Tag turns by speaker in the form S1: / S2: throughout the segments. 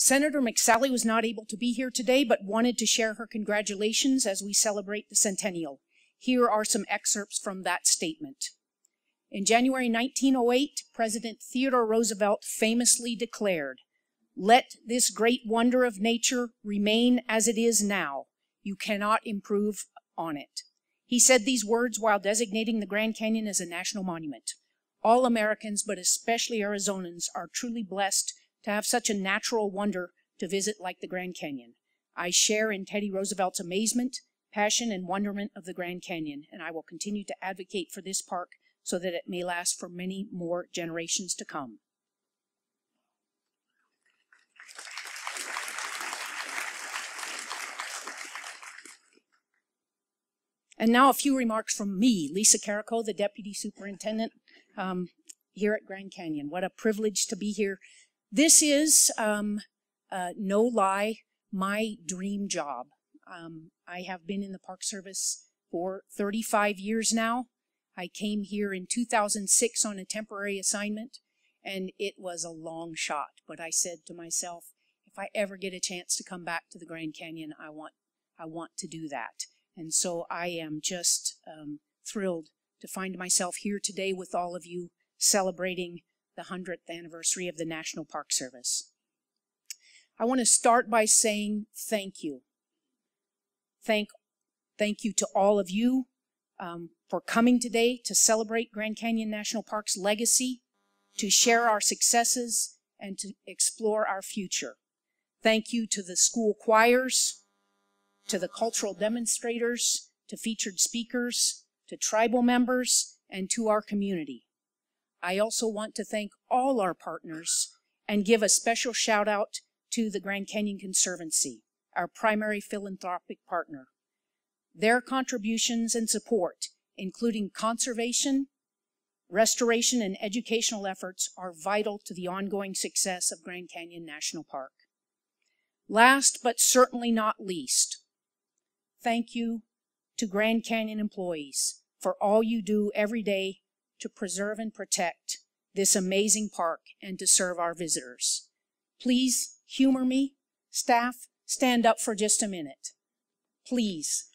S1: Senator McSally was not able to be here today, but wanted to share her congratulations as we celebrate the Centennial. Here are some excerpts from that statement. In January 1908, President Theodore Roosevelt famously declared, "Let this great wonder of nature remain as it is now. You cannot improve on it." He said these words while designating the Grand Canyon as a national monument. All Americans, but especially Arizonans, are truly blessed to have such a natural wonder to visit like the Grand Canyon. I share in Teddy Roosevelt's amazement, passion, and wonderment of the Grand Canyon, and I will continue to advocate for this park so that it may last for many more generations to come. And now a few remarks from me, Lisa Carrico, the Deputy Superintendent here at Grand Canyon. What a privilege to be here. This is, no lie, my dream job. I have been in the Park Service for 35 years now. I came here in 2006 on a temporary assignment, and it was a long shot. But I said to myself, if I ever get a chance to come back to the Grand Canyon, I want to do that. And so I am just thrilled to find myself here today with all of you celebrating the 100th anniversary of the National Park Service. I want to start by saying thank you. Thank you to all of you for coming today to celebrate Grand Canyon National Park's legacy, to share our successes, and to explore our future. Thank you to the school choirs, to the cultural demonstrators, to featured speakers, to tribal members, and to our community. I also want to thank all our partners and give a special shout out to the Grand Canyon Conservancy, our primary philanthropic partner. Their contributions and support, including conservation, restoration, and educational efforts, are vital to the ongoing success of Grand Canyon National Park. Last but certainly not least, thank you to Grand Canyon employees for all you do every day to preserve and protect this amazing park and to serve our visitors. Please humor me. Staff, stand up for just a minute. Please.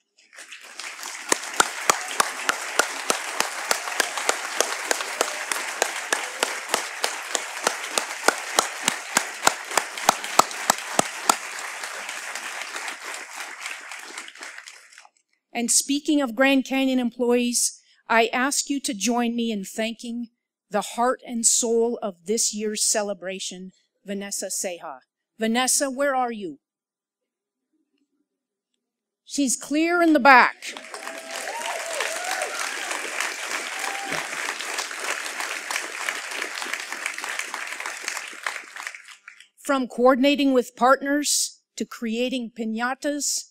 S1: And speaking of Grand Canyon employees, I ask you to join me in thanking the heart and soul of this year's celebration, Vanessa Ceja. Vanessa, where are you? She's clear in the back. From coordinating with partners, to creating piñatas,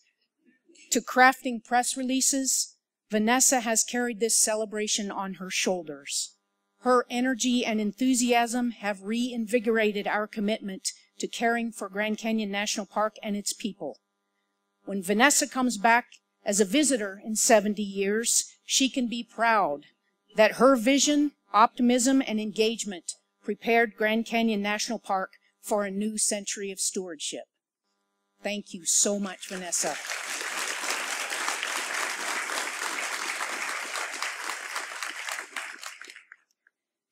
S1: to crafting press releases, Vanessa has carried this celebration on her shoulders. Her energy and enthusiasm have reinvigorated our commitment to caring for Grand Canyon National Park and its people. When Vanessa comes back as a visitor in 70 years, she can be proud that her vision, optimism, and engagement prepared Grand Canyon National Park for a new century of stewardship. Thank you so much, Vanessa.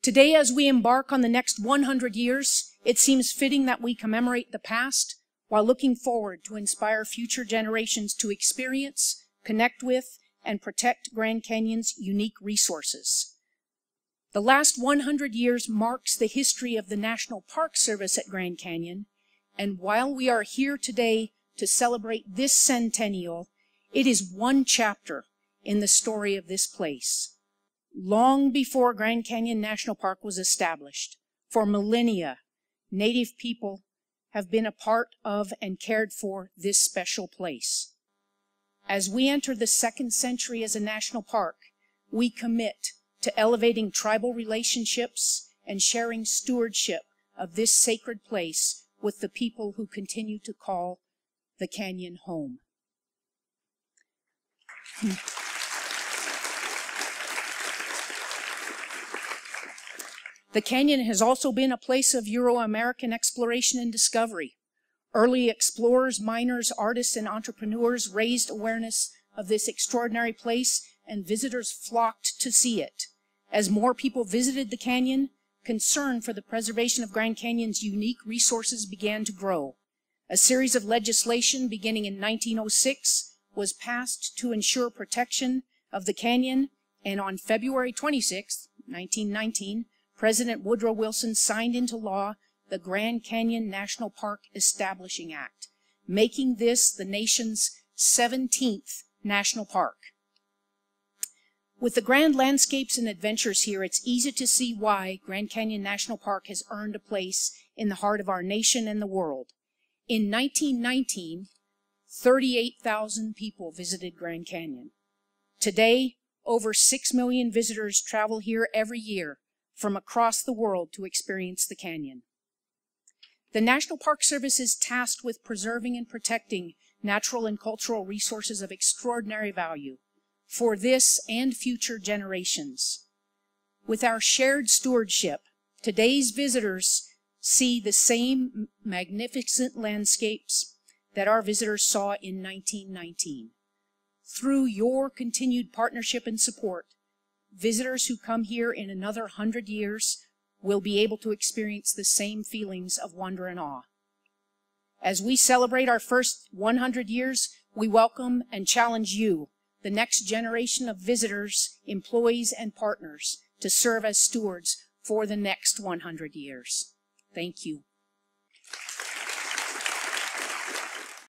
S1: Today, as we embark on the next 100 years, it seems fitting that we commemorate the past while looking forward to inspire future generations to experience, connect with, and protect Grand Canyon's unique resources. The last 100 years marks the history of the National Park Service at Grand Canyon, and while we are here today to celebrate this centennial, it is one chapter in the story of this place. Long before Grand Canyon National Park was established, for millennia, Native people have been a part of and cared for this special place. As we enter the second century as a national park, we commit to elevating tribal relationships and sharing stewardship of this sacred place with the people who continue to call the canyon home. The canyon has also been a place of Euro-American exploration and discovery. Early explorers, miners, artists, and entrepreneurs raised awareness of this extraordinary place, and visitors flocked to see it. As more people visited the canyon, concern for the preservation of Grand Canyon's unique resources began to grow. A series of legislation beginning in 1906 was passed to ensure protection of the canyon, and on February 26, 1919, President Woodrow Wilson signed into law the Grand Canyon National Park Establishing Act, making this the nation's 17th national park. With the grand landscapes and adventures here, it's easy to see why Grand Canyon National Park has earned a place in the heart of our nation and the world. In 1919, 38,000 people visited Grand Canyon. Today, over 6 million visitors travel here every year from across the world to experience the canyon. The National Park Service is tasked with preserving and protecting natural and cultural resources of extraordinary value for this and future generations. With our shared stewardship, today's visitors see the same magnificent landscapes that our visitors saw in 1919. Through your continued partnership and support, visitors who come here in another 100 years will be able to experience the same feelings of wonder and awe. As we celebrate our first 100 years, we welcome and challenge you, the next generation of visitors, employees, and partners, to serve as stewards for the next 100 years. Thank you.